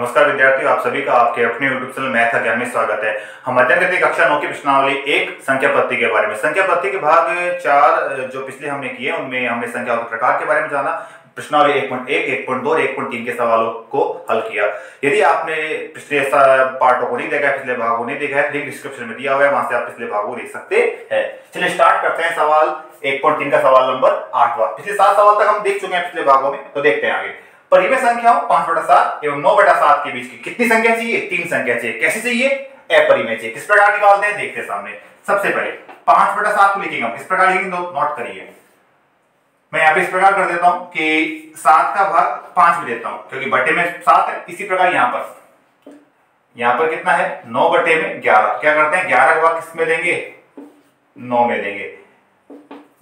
नमस्कार विद्यार्थियों, आप सभी का आपके अपने YouTube चैनल मैथ अकेडमी में स्वागत है। हम अध्ययन करते हैं कक्षा 9 की प्रश्नावली एक संख्या पद्धति के बारे में। संख्या पद्धति के भाग 4 जो पिछले हमने किए उनमें हमने संख्या के प्रकार के बारे में जाना, प्रश्नावली 1.1, 1.2 और 1.3 के सवालों को हल किया। यदि आपने पिछले पार्टों को नहीं देखा है, पिछले भागों को नहीं देखा है, लिंक डिस्क्रिप्शन में दिया हुआ है, वहां से आप पिछले भागों को देख सकते हैं। चलिए स्टार्ट करते हैं। सवाल 1.3 का सवाल नंबर 8वां। पिछले 7 सवाल तक हम देख चुके हैं पिछले भागों में, तो देखते हैं आगे। परिमेय संख्याओं 5/7 एवं 9/7 के बीच की कितनी संख्या चाहिए? 3 संख्या चाहिए। कैसे चाहिए? अपरिमेय चाहिए। किस प्रकार निकालते हैं देखते हैं सामने। सबसे पहले 5/7 को लिखेंगे हम। किस प्रकार लिखेंगे तो नोट करिए। मैं यहाँ पे इस प्रकार कर देता हूं कि 7 का भाग 5 में देता हूं, क्योंकि बटे में 7 है। इसी प्रकार यहां पर कितना है? 9/11। क्या करते हैं? 11 का भाग किस में देंगे? 9 में देंगे।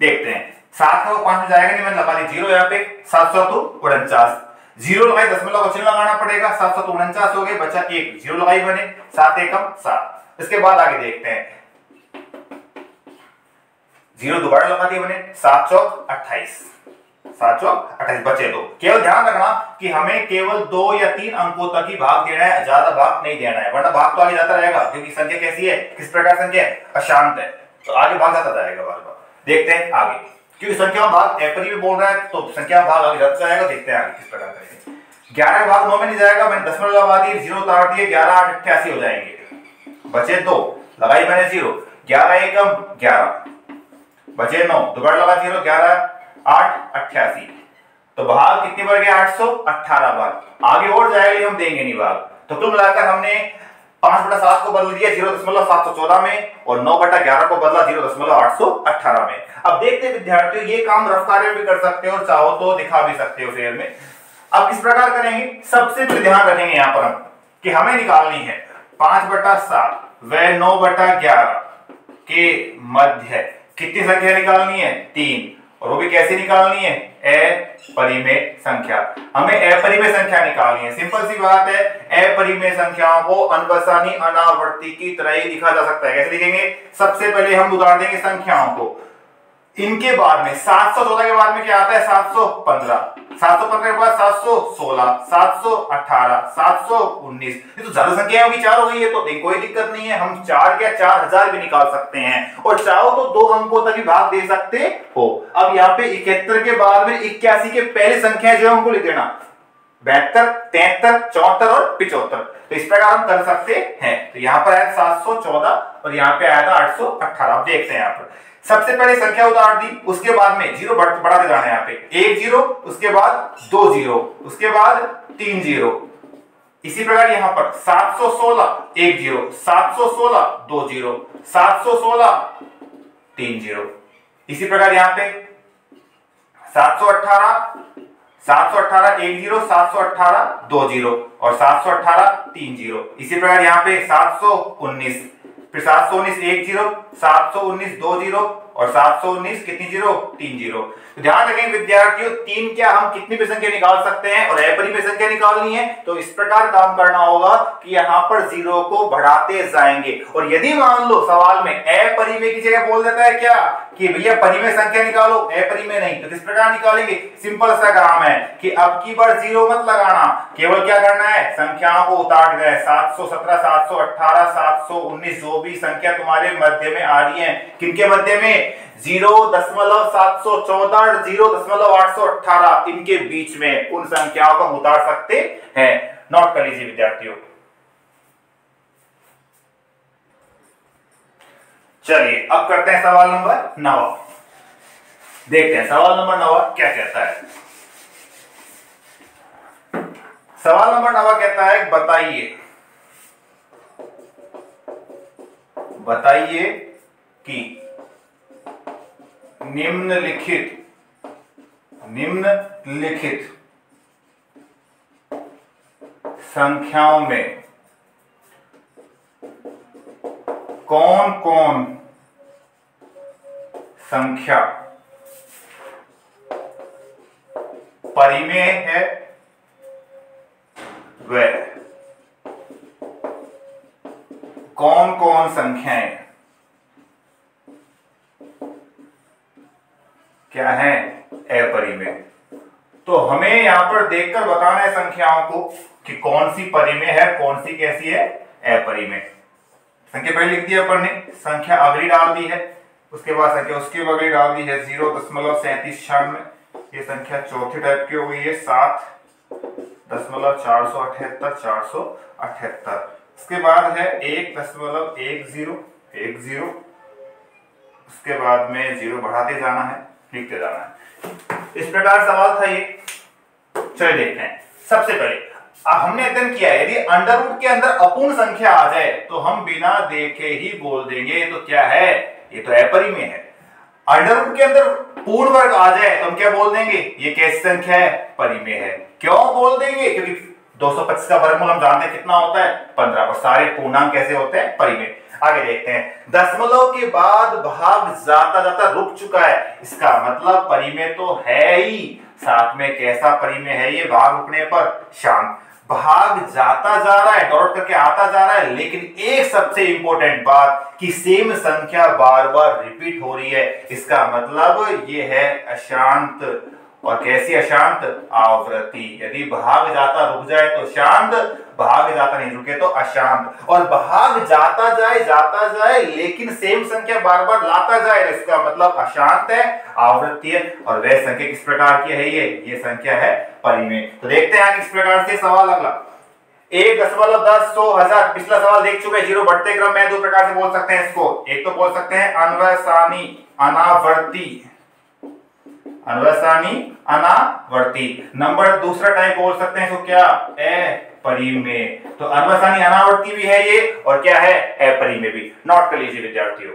देखते हैं 7 का भाग 5 में जाएगा नहीं, मैंने लगा दी 0 यहाँ पे। 749 0 लगाई, दशमलव का चिन्ह लगाना पड़ेगा। 749 हो गए, बचा 1, 0 लगाई बने 7 एकम 7। इसके बाद आगे देखते हैं 0 दोबारा लगा दिए बने 7 चौक 28, 7 चौक 28 बचे 2। केवल ध्यान रखना कि हमें केवल 2 या 3 अंकों तक ही भाग देना है, ज्यादा भाग नहीं देना है, वरना भाग तो आगे जाता रहेगा। क्योंकि संख्या कैसी है, किस प्रकार संख्या है? अशांत है, तो आगे भाग जाता जाएगा बार बार। देखते हैं आगे, क्योंकि संख्या भाग अपरिमेय में बोल रहा है तो संख्या भाग आगे जाता जाएगा। देखते हैं आगे किस प्रकार करेंगे। 11 का भाग 9 में नहीं जाएगा, मैंने दशमलव लगा दिए, 0 उतार दिए, 11 8 88 हो जाएंगे। बचे 2, लगाई मैंने 0, 11 एकम 11, बचे 9, दोबारा लगा 0, 11 8 88। तो भाग कितनी बार गया? 818 बार। आगे और जाएगा, हम देंगे नहीं भाग। तो कुल मिलाकर हमने 5/7 को बदल दिया 0.714 में और 9/11 को बदला 0.818 में। अब देखते हैं विद्यार्थियों, ये काम रफ कार्य भी कर सकते हो और चाहो तो दिखा भी सकते हो फेयर में। अब किस प्रकार करेंगे? सबसे पहले ध्यान रखेंगे यहां पर हम कि हमें निकालनी है 5/7 व 9/11 के मध्य कितनी संख्या निकालनी है? 3। और वो भी कैसे निकालनी है? अपरिमेय संख्या। हमें अपरिमेय संख्या निकालनी है। सिंपल सी बात है, अपरिमेय संख्याओं को अनवसानी अनावर्ती की तरह ही लिखा जा सकता है। कैसे लिखेंगे? सबसे पहले हम उतार देंगे संख्याओं को, इनके बाद में 714 के बाद में क्या आता है? 715, 715 के बाद 716, 718, 719। ये तो ज्यादा संख्या होगी, 4 हो गई है, तो कोई दिक्कत नहीं है। हम 4 क्या 4000 भी निकाल सकते हैं और चाहो तो 2 अंकों तक भी भाग दे सकते हो। अब यहाँ पे 71 के बाद में 81 के पहले संख्या जो है हमको लिख देना 72, 73, 74 और 75। तो इस प्रकार हम कर सकते हैं। तो यहाँ पर आया 714 और यहाँ पे आया था 818। अब देखते हैं यहाँ पर सबसे पहले संख्या उतार दी, उसके बाद में 0 बढ़ाते जाना है। यहाँ पे 1 0, उसके बाद 2 0, उसके बाद 3 0। इसी प्रकार यहाँ पर 716 1 0, 716 2 0, 716 3 0। इसी प्रकार यहाँ पे 718 1 0, 718 2 0 और 718 3 0। इसी प्रकार यहाँ पे 719, फिर 719 1 0, 719 2 0 और 719 कितनी 0? 3 0। तो ध्यान रखें विद्यार्थियों, 3 क्या हम कितनी भी संख्या निकाल सकते हैं और अपरिमेय संख्या निकालनी है तो इस प्रकार काम करना होगा कि यहाँ पर 0 को बढ़ाते जाएंगे। और यदि मान लो सवाल में अपरिमेय की जगह बोल देता है क्या कि भैया परिमेय संख्या निकालो, अपरिमेय नहीं, तो किस प्रकार निकालेंगे? सिंपल सा काम है कि अब की बार 0 मत लगाना, केवल क्या करना है? संख्याओं को उतार देना है। 717, 718, 719 जो भी संख्या तुम्हारे मध्य में आ रही है, किनके मध्य में? 0.714, 0.818, इनके बीच में उन संख्याओं को हम उतार सकते हैं। नोट कर लीजिए विद्यार्थियों। चलिए अब करते हैं सवाल नंबर 9। देखते हैं सवाल नंबर 9 क्या कहता है। सवाल नंबर 9 कहता है बताइए कि निम्नलिखित संख्याओं में कौन कौन संख्या परिमेय है व कौन कौन संख्याएं क्या है? अपरिमेय। तो हमें यहां पर देखकर बताना है संख्याओं को कि कौन सी परिमेय है, कौन सी कैसी है, अपरिमेय। संख्या पहले लिख दिया अपन ने, संख्या अगली डाल दी है, उसके बाद संख्या उसके अगली डाल दी है 0.3796। ये संख्या चौथी टाइप की हो गई है 7.478। उसके बाद है 1.10, उसके बाद में 0 बढ़ाते जाना है, लिखते जाना है। इस प्रकार सवाल था ये। चलिए देखते हैं। सबसे पहले हमने अध्ययन किया है, यदि अंडर रूट के अंदर अपूर्ण संख्या आ जाए तो हम बिना देखे ही बोल देंगे ये तो क्या है, ये तो अपरिमेय है। अंडर रूट के अंदर पूर्ण वर्ग आ जाए तो हम क्या बोल देंगे, ये कैसी संख्या है, परिमेय है। क्यों बोल देंगे, क्योंकि 225 का वर्गमूल हम जानते हैं कितना होता है, 15, और सारे पूर्णांक कैसे होते हैं, परिमेय। आगे देखते हैं, दशमलव के बाद भाग जाता जाता रुक चुका है, इसका मतलब परिमेय तो है ही, साथ में कैसा परिमेय है ये, भाग रुकने पर शांत। भाग जाता जा रहा है, डॉट करके आता जा रहा है, लेकिन एक सबसे इंपॉर्टेंट बात कि सेम संख्या बार बार रिपीट हो रही है, इसका मतलब ये है अशांत। और कैसी अशांत, आवृत्ति। यदि भाग जाता रुक जाए तो शांत, भाग जाता नहीं रुके तो अशांत। और भाग जाता जाए लेकिन सेम संख्या बार बार लाता जाए, इसका मतलब अशांत है, आवृत्ति है। और वह संख्या किस प्रकार की है, ये संख्या है परिमेय। तो देखते हैं किस प्रकार से सवाल अगला। 1.10, 100, 1000। पिछला सवाल देख चुके हैं, 0 बढ़ते क्रम में। दो प्रकार से बोल सकते हैं इसको, एक तो बोल सकते हैं अन्वसानी अनावर्ती, अन्वसानी अनावर्ती। नंबर दूसरा टाइप बोल सकते हैं इसको क्या, अपरिमेय। तो अन्वसानी अनावर्ती भी है ये, और क्या है, अपरिमेय भी। नोट कर लीजिए विद्यार्थियों।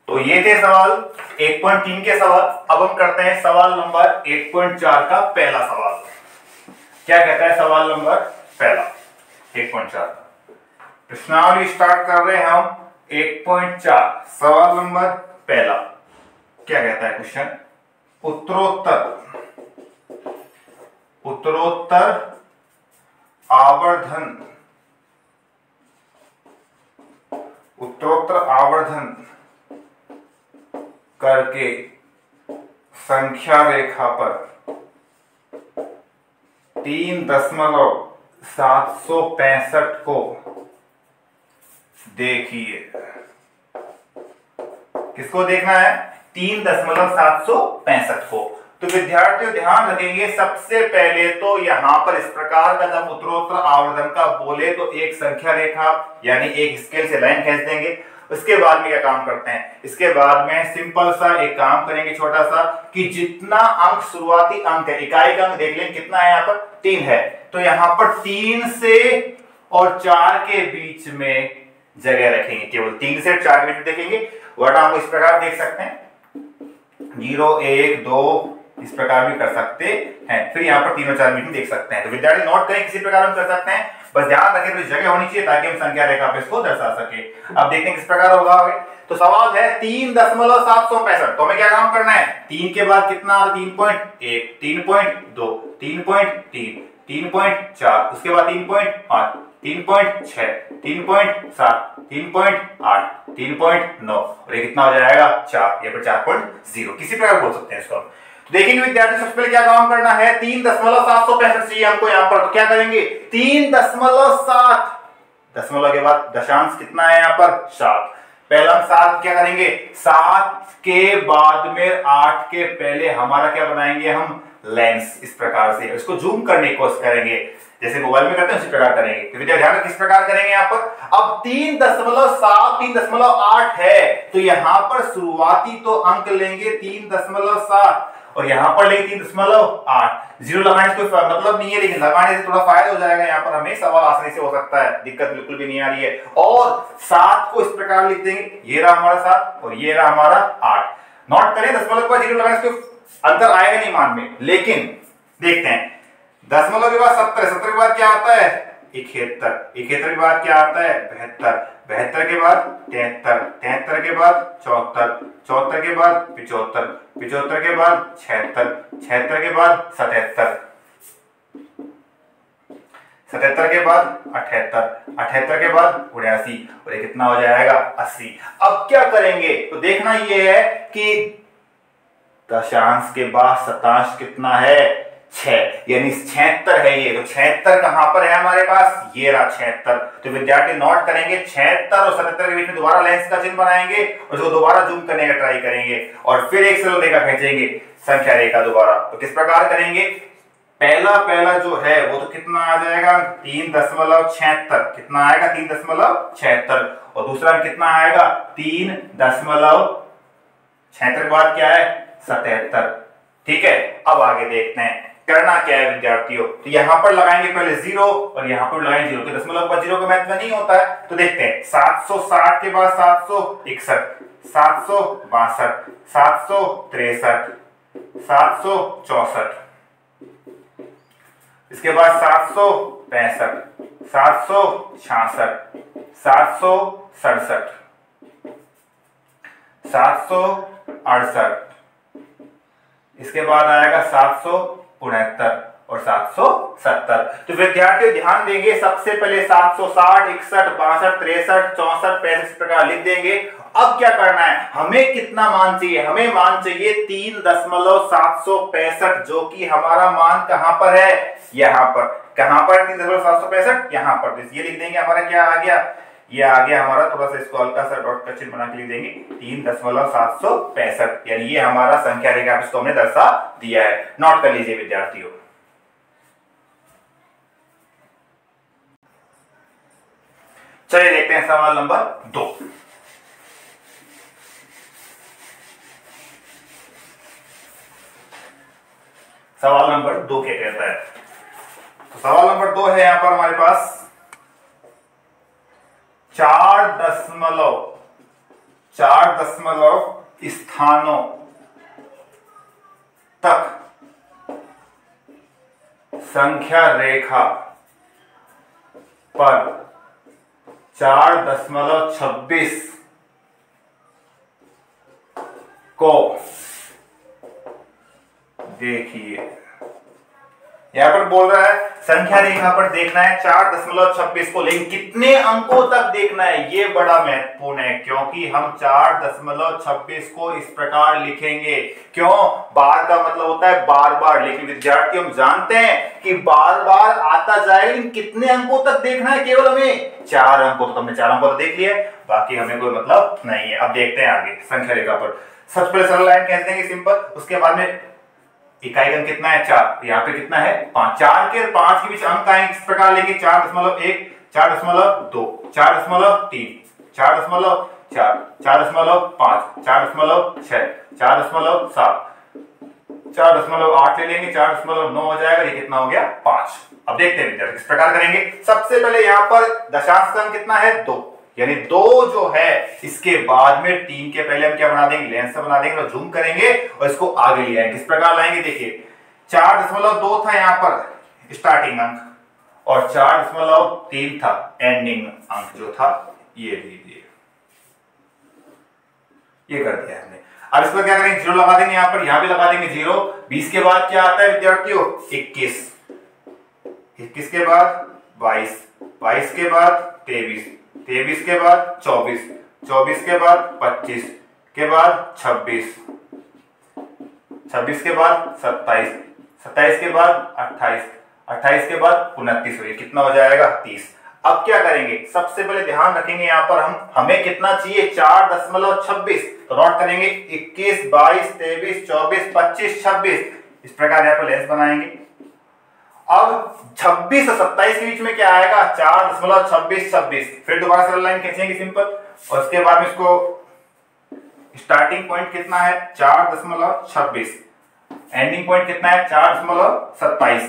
तो ये थे सवाल 1.3 के सवाल। अब हम करते हैं सवाल नंबर 1.4 का पहला सवाल। क्या कहता है सवाल नंबर पहला 1.4? प्रश्नावली स्टार्ट कर रहे हैं हम 1.4। सवाल नंबर पहला क्या कहता है क्वेश्चन, उत्तरोत्तर आवर्धन करके संख्या रेखा पर 3.765 को देखिए। किसको देखना है, 3.765 को। तो विद्यार्थियों ध्यान रखेंगे, सबसे पहले तो यहां पर इस प्रकार का जब उत्तरोत्तर आवर्धन का बोले तो एक संख्या रेखा यानी एक स्केल से लाइन खींच देंगे। उसके बाद में क्या काम करते हैं, इसके बाद में सिंपल सा एक काम करेंगे छोटा सा, कि जितना अंक शुरुआती अंक है, इकाई का अंक देख लें कितना है, यहाँ पर 3 है। तो यहां पर 3 से और 4 के बीच में जगह रखेंगे, केवल 3 से 4 के बीच में देखेंगे। वरना हम इस प्रकार देख सकते हैं 0, 1, 2 इस प्रकार भी कर सकते हैं। फिर यहाँ पर 3 और 4 बीच में देख सकते हैं। तो विद्यार्थी नोट करें, किसी प्रकार हम कर सकते हैं, बस ध्यान रखें तो जगह होनी चाहिए ताकि हम संख्या रेखा पे इसको दर्शा सके। अब देखते हैं किस प्रकार होगा आगे। तो सवाल है 3.765। तो हमें क्या काम करना है, 3 के बाद कितना, 3.1, 3.2, 3.3, 3.4, उसके बाद 3.5, 3.6, 3.7, 3.8, 3.9 और ये कितना हो जाएगा 4, या फिर 4.0, किसी प्रकार बोल सकते हैं इसको। तो देखेंगे विद्यार्थी, सबसे पहले क्या काम करना है, 3.765 चाहिए हमको यहाँ पर। तो क्या करेंगे, 3.7, दशमलव के बाद दशांश कितना है यहाँ पर 7। पहला हम 7 क्या करेंगे, 7 के बाद में 8 के पहले हमारा क्या बनाएंगे हम, लेंस। इस प्रकार से इसको जूम करने की कोशिश करेंगे, जैसे मोबाइल में करते हैं उसी प्रकार करेंगे। तो विद्यार्थी ध्यान किस प्रकार करेंगे यहाँ पर। अब 3.7, 3.8 है, तो यहाँ पर शुरुआती तो अंक लेंगे 3.7 और यहाँ पर लेंगे 3.8। 0 लगाने से कोई मतलब नहीं है, लेकिन लगाने से थोड़ा फायदा हो जाएगा। यहाँ पर हमें सवाल आसानी से हो सकता है, दिक्कत बिल्कुल भी नहीं आ रही है। और 7 को इस प्रकार लिख देंगे, ये रहा हमारा 7 और ये रहा हमारा 8। नोट करें, दशमलव के बाद 0 लगाने से कोई अंतर आएगा नहीं मान में, लेकिन देखते हैं दशमलव के बाद 70, 70 के बाद क्या आता है 71, 71 के बाद क्या आता है 72, 72 के बाद 73, 73 के बाद 74, 74 के बाद 75, 75 के बाद 76, 76 के बाद 77, 77 के बाद 78, 78 के बाद 79 और ये कितना हो जाएगा 80। अब क्या करेंगे तो देखना ये है कि दशांश के बाद शतांश कितना है 6, यानी 76 है ये। तो 76 कहां पर है हमारे पास, ये रहा 76। तो विद्यार्थी नोट करेंगे 76 और 77 के बीच में दोबारा लेंस का चिन्ह बनाएंगे और उसको दोबारा जूम करने का ट्राई करेंगे और फिर एक सरल रेखा खींचेंगे संख्या रेखा दोबारा। तो किस प्रकार करेंगे, पहला जो है वो तो कितना आ जाएगा 3.76, कितना आएगा 3.76 और दूसरा कितना आएगा 3.76 के बाद क्या है 77। ठीक है, अब आगे देखते हैं करना क्या है विद्यार्थियों। तो यहां पर लगाएंगे पहले 0 और यहां पर लगाएंगे 0, तो दशमलव पर 0 का महत्व नहीं होता है। तो देखते हैं 760 के बाद 761, 762, 763, 764, इसके बाद 765, 766, 767, 768, इसके बाद आएगा 769 और 770। तो विद्यार्थी ध्यान देंगे, सबसे पहले 760, 61, 62, 63, 64, 65 प्रकार लिख देंगे। अब क्या करना है, हमें कितना मान चाहिए, हमें मान चाहिए 3.765, जो कि हमारा मान कहां पर है, यहां पर। कहां पर 3.765, यहां पर। तो ये लिख देंगे, हमारा क्या आ गया, ये आ गया हमारा, थोड़ा सा इसको हल्का सा डॉट का चिन्ह बना के लिख देंगे 3.765, यानी ये हमारा संख्या रेखा, इसको हमने दर्शा दिया है। नोट कर लीजिए विद्यार्थियों। चलिए देखते हैं सवाल नंबर 2। सवाल नंबर 2 क्या कहता है, तो सवाल नंबर 2 है यहां पर हमारे पास 4 स्थानों तक संख्या रेखा पर 4.26 को देखिए। यहां पर बोल रहा है संख्या रेखा पर देखना है 4.26 को, लेकिन कितने अंकों तक देखना है, ये बड़ा महत्वपूर्ण है, क्योंकि हम 4.26 को इस प्रकार लिखेंगे। क्यों, बार का मतलब होता है बार बार, लेकिन विद्यार्थी हम जानते हैं कि बार बार आता जाएगा, लेकिन कितने अंकों तक देखना है, केवल हमें 4 अंकों। तो हमने 4 अंकों तक देख लिया, बाकी हमें कोई मतलब नहीं है। अब देखते हैं आगे संख्या रेखा पर। सबसे पहले सरल लाइन कह देंगे सिंपल, उसके बाद में इकाई अंक कितना है 4, यहाँ पे कितना है 5, 4 के 5 के बीच अंक आएंगे इस प्रकार लेंगे 4.1, 4.2, 4.3, 4.4, 4.5, 4.6, 4.7, 4.8 ले लेंगे, 4.9 हो जाएगा, ये कितना हो गया 5। अब देखते हैं विद्यार्थी किस प्रकार करेंगे। सबसे पहले यहाँ पर दशांश अंक कितना है 2, यानी 2 जो है इसके बाद में 3 के पहले हम क्या बना देंगे, लेंस से बना देंगे और जूम करेंगे और इसको आगे ले आएंगे। किस प्रकार लाएंगे, देखिए 4.2 था यहाँ पर स्टार्टिंग अंक और 4.3 था एंडिंग अंक जो था, ये लीजिए, ये कर दिया हमने। अब इसको क्या करेंगे, 0 लगा देंगे यहाँ पर, यहाँ भी लगा देंगे 0। 20 के बाद क्या आता है विद्यार्थियों 21, 21 के बाद 22, 22 के बाद 23, 23 के बाद 24, 24 के बाद 25 के बाद 26, 26 के बाद 27, 27 के बाद 28, 28 के बाद 29, हो कितना हो जाएगा 30। अब क्या करेंगे, सबसे पहले ध्यान रखेंगे यहाँ पर हमें कितना चाहिए 4.26, तो नोट करेंगे 21, 22, 23, 24, 25, 26, इस प्रकार यहाँ पर लेंस बनाएंगे। अब 26 और 27 के बीच में क्या आएगा 4.26, 26, फिर दोबारा सरल लाइन खींचेंगे सिंपल और उसके बाद में इसको स्टार्टिंग पॉइंट कितना है 4.26, एंडिंग पॉइंट कितना है 4.27,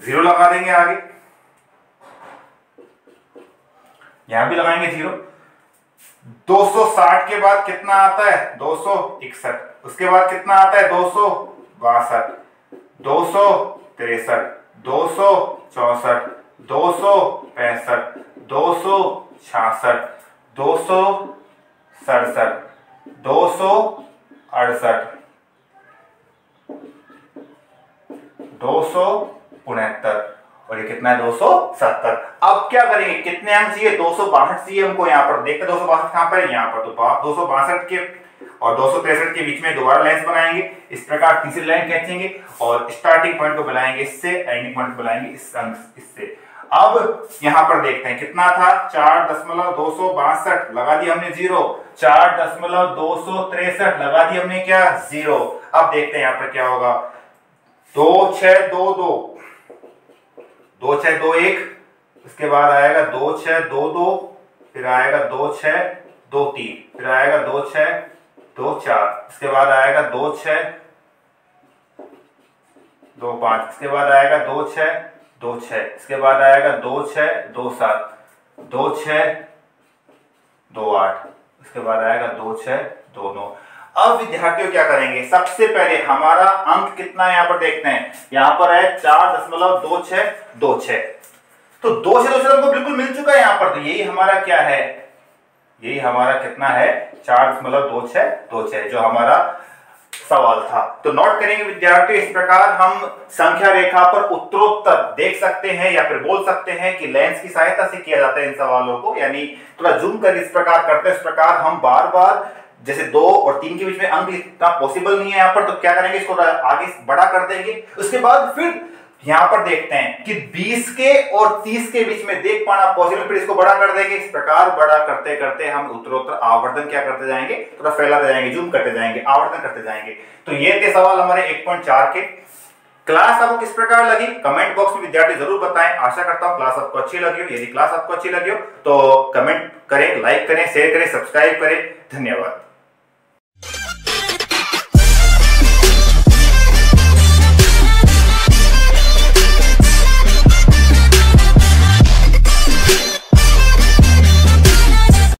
0 लगा देंगे आगे, यहां भी लगाएंगे 0। 260 के बाद कितना आता है 261, उसके बाद कितना आता है 262, 263, 264, 265, 266, 267, 268, 269 और ये कितना है 270। 70। अब क्या करेंगे, कितने अंक चाहिए, 262 चाहिए हमको। यहाँ पर देखते 262 कहां पर है, यहाँ पर। तो 262 के और 263 के बीच में दोबारा लाइन बनाएंगे। इस प्रकार तीसरी लाइन खींचेंगे और स्टार्टिंग पॉइंट को बुलाएंगे इससे, एंडिंग पॉइंट को बुलाएंगे इस अंक इससे। अब यहां पर देखते हैं कितना था, 4.262 लगा दिया हमने 0, 4.263 लगा दिया हमने क्या, 0। अब देखते हैं यहां पर क्या होगा, 2622, 2621, इसके बाद आएगा 2622, फिर आएगा 2623, फिर आएगा 2624, इसके बाद आएगा 2625, इसके बाद आएगा 2626, इसके बाद आएगा 2627, 2628, इसके बाद आएगा 2629। अब विद्यार्थियों क्या करेंगे, सबसे पहले हमारा अंक कितना है यहाँ पर देखते हैं। यहाँ पर है 4.2626, तो 2 से हमको बिल्कुल मिल चुका है यहाँ पर। तो यही हमारा क्या है, यही हमारा कितना है, 4.2626 जो हमारा सवाल था। तो नोट करेंगे विद्यार्थी, इस प्रकार हम संख्या रेखा पर उत्तरोत्तर देख सकते हैं या फिर बोल सकते हैं कि लेंस की सहायता से किया जाता है इन सवालों को, यानी थोड़ा जूम कर इस प्रकार करते हैं। इस प्रकार हम बार बार जैसे 2 और 3 के बीच में अंक लिखना पॉसिबल नहीं है यहाँ पर, तो क्या करेंगे, इसको आगे बड़ा कर देंगे। उसके बाद फिर यहां पर देखते हैं कि 20 के और 30 के बीच में देख पाना पॉसिबल, फिर इसको बड़ा कर देंगे। इस प्रकार बड़ा करते करते हम उत्तरोत्तर आवर्धन क्या करते जाएंगे, थोड़ा फैलाते जाएंगे, जूम करते जाएंगे, आवर्धन करते जाएंगे। तो ये थे सवाल हमारे 1.4 के। क्लास आपको किस प्रकार लगी कमेंट बॉक्स में विद्यार्थी जरूर बताएं। आशा करता हूं क्लास आपको अच्छी लगी हो। यदि क्लास आपको अच्छी लगी हो तो कमेंट करें, लाइक करें, शेयर करें, सब्सक्राइब करें। धन्यवाद।